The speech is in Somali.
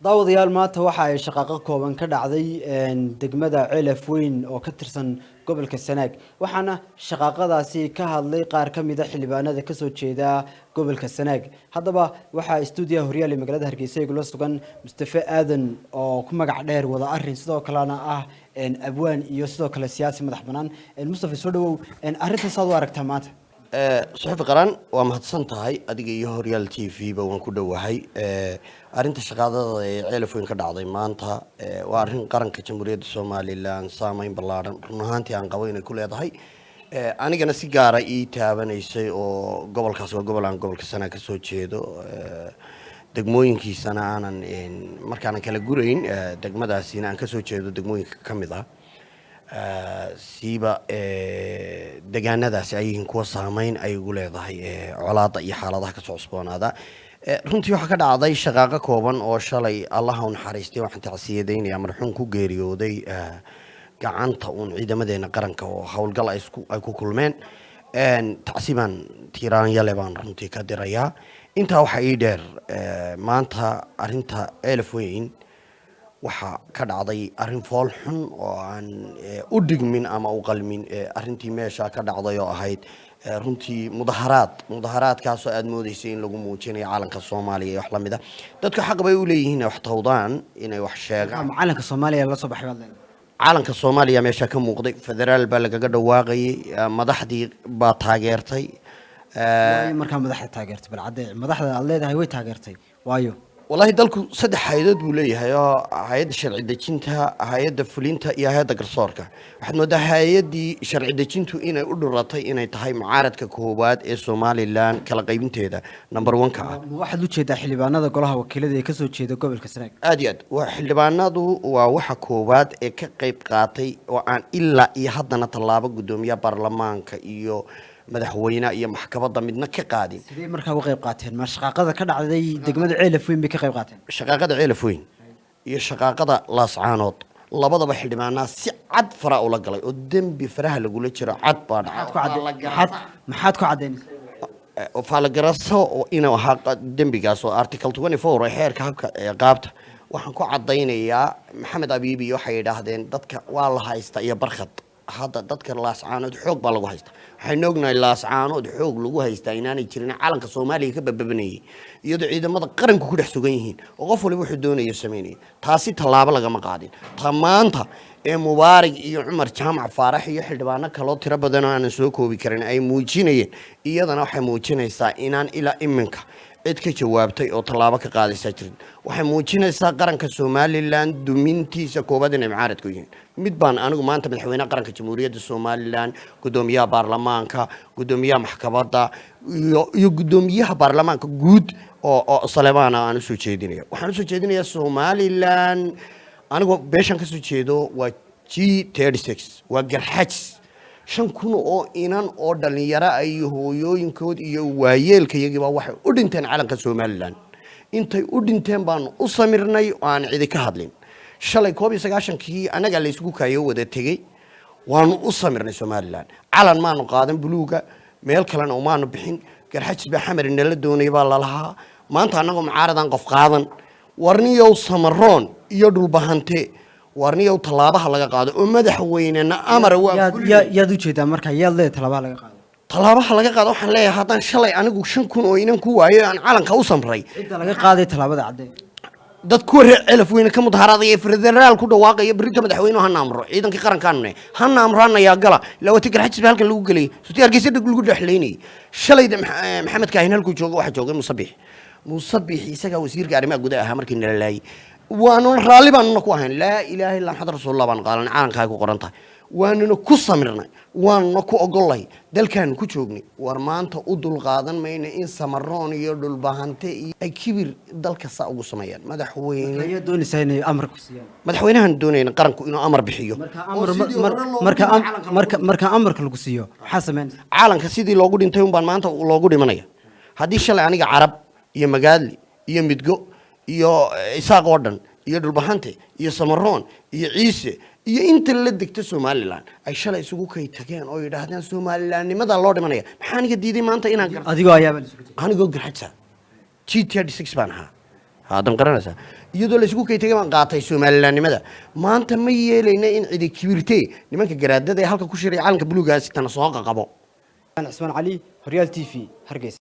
daawadayaal maanta waxa ay shaqaqo kooban ka dhacday degmada Ceelaf Weyn oo ka tirsan gobolka Sanaag waxaana shaqaqadaasi ka hadlay qaar ka mid ah xildhibaanada ka soo jeeda gobolka Sanaag haddaba waxa stuudiyaha Horyaalka magaalada Hargeysa ay la sugan Mustafa Aadan oo ku magac dheer wada arrin sidoo kalena ah abwaan iyo sidoo kale siyaasi madax banaan Mustafa soo dhawow arrintaas aad u aragtaa maanta صحفي قران ومهتسنتهاي adiga iyo Horyal TV ba waan ku dhawahay arinta shaqada Ceelaf Weyn ka dhacday maanta waa arin qaranka Jamhuuriyadda Soomaaliland saameyn ballaaran run ahaantii aan qabo inay ku leedahay anigana si gaar ah ii taabanaysay oo gobolkaas waa gobolka Sanaag ka soo jeedo degmooyinkiisana aanan markaan kala gurayn degmadaasina aan ka soo jeedo degmooyinka kamid ah siiba deegaanadaasi ay yihiin kuwa saameyn ay ugu leedahay colaadda iyo xaaladaha ka soo cusboonaada runtii waxa ka dhacday shaqaaqa kooban oo shalay Allah u naxariistay waxaan tacsiyadeynaya marxuum ku geeriyooday gacanta ciidamadeena qaranka oo hawlgal ay ku kulmeen tacsiban tiiraan yale baan runtii ka dirayaa inta waxa ii dheer maanta arinta Ceelaf Weyn waxa ka dhacday arin fool xun oo aan u digmin ama u qalmin arintii meesha ka dhacday oo ahayd runtii mudaharaadkaas oo aad moodeysay in lagu muujinayo calanka Soomaaliya wax la mid ah dadku xaq bay u leeyihiin wax tawdaan inay wax sheegaan calanka Soomaaliya la soo baxay calanka Soomaaliya meesha ka muuqday federaal baa laga dhawaaqay madaxdii baa taageertay marka madaxda taageertay bal cadde madaxda aad leedahay way taageertay waayo والله دالكو صدق حيدد بوليه يا هيد شرع دجنتها هيد فلينتا يا هيد قرصوركا واحد مودا هيدي شرع دجنتو إنا أدرتي إنا تهاي معارض ككوبات الصومالي لان كلا قيبنتها نمبر 1 كا واحد لو jeeda xildhibaanada golaha wakiilada ee ka soo jeeda gobolka Sanaag aad xildhibaanadu waa waxa koobaad ee ka qayb qaatay oo aan ilaa iyo haddana talaabo gudoomiyaha baarlamaanka iyo madaxweynaha iyo maxkamadda midna ka qaadin sidee markaa uga qayb qaateen ma shaqaqada ka dhacday degmada Ceelaf Weyn bay ka qayb qaateen shaqaqada Ceelaf Weyn iyo shaqaqada Laascaanood labadaba xildhibaanada si cad fara u la galay oo dambi faraha lagu la jiro cad baa maxaad ku cadeynaysaa oo falagaraso oo inuu ahaa dambigaas oo article 24 ee xeerka habka qaabta waxaan ku cadeynayaa Maxamed Abiibi waxay yiraahdeen dadka waa la haysta iyo barkhad هذا تذكر لاسعانود حوق بالغو هيستا حنوغنا لاسعانود حوق لغو هيستا إناني جيرنا عالنك الصومالي كبببني يدو عيدا ماذا قرنكو كده حسوغيهين وغفو لي وحو دوني يسميني تاسي تلابا لغا مقادين تمانتا مبارك iyo Umar Jaamac Faarax iyo xildhibaano kale tiro badan oo aan soo koobi karin ay muujinayeen iyadana waxay muujinaysaa inaan ila iminka cid ka jawaabtay oo talaabo ka qaadaysa jirin waxay muujinaysaa qaranka Soomaaliland dumintiisa koobaad inay mucaarid ku yihiin mid baan anigu maanta madaxweynaha qaranka Jamhuuriyadda Soomaaliland gudoomiyaha baarlamaanka gudoomiyaha maxkamadda iyo gudoomiyaha baarlamaanka guud oo Saleebaan aan soo jeedinayo waxaan soo jeedinayaa Soomaaliland anigu beeshan ka soo jeedo waa G36 waa garxaj 5,000 oo inan oo dhalinyaro ay hooyooyinkood iyo waayeelka iyagiiba waxay u dhinteen calanka Soomaaliland intay u dhinteen baan u samirnay oo aan cidi ka hadlin shalay 19kii anaga la isugu kaayo wada tagay waan u samirnay Soomaaliland calan maanu qaadan buluuga meel kalena oo maanu bixin garxaj ba xamar inala doonay baa la lahaa maanta anagu mucaaradan qof qaadan warniyow samaroon iyo dhulbahante warniyow talaabaha laga qaado oo madaxweynena amar waa yaad u jeedaa marka yaad leedahay talaabaha laga qaado waxaan leeyahay haddaan shalay anigu 5,000 oo inan ku waayo aan calanka u samray inta laga qaaday talaabada cadde dad ku Ceelaf Weyn ka mudaharaadaya federaal ku dhawaaqaya brinta madaxweynuhu han amro ciidanka qarankaanne han amraanaya gala ilaa wati garxajis halkan lagu galay suuti Hargeysa lagu dhaxleynay shalay Maxamed Kaahin halku joogo waxa joogay Musabbix isaga wasiirka arrimaha gudaha markii la laayay waanu raali baan ku ahayn laa ilaaha illa Muhammad rasuulullah baan qaalan caalanka ku qoranta waanu ku samirnay waanu ku ogolay dalkan ku joognay war maanta u dul qaadan mayna in samaroon iyo dhulbahante ay kibir dalka saa ugu sameeyaan madaxweynahan doonayna qaranku inuu amar bixiyo marka amarka lagu siiyo waxa sameeyay caalanka sidii loogu dhintay baan maanta loogu dhimanaya hadii shalay aniga carab iyo magaadli iyo midgo iyo isaaq oo dhan iyo dhulbahante iyo samaroon iyo ciise iyo inta la degta Soomaaliland ay shalay isugu kay tageen oo yiraahdeen Soomaaliland nimada loo dhimanaya maxaan iga diiday maanta inaan adigoo ayaaba anigoo garxajsa G36 baan ahaa هذا قرنسا iyadoo la isku kaytay ma qaatay Soomaalilandnimada maanta ma yeelayna in cidi kibirtay nimanka garaadada ee halka ku shiray calanka buluugaasi tan soo qaqabo Ismaan Ali Horyal TV Hargeysa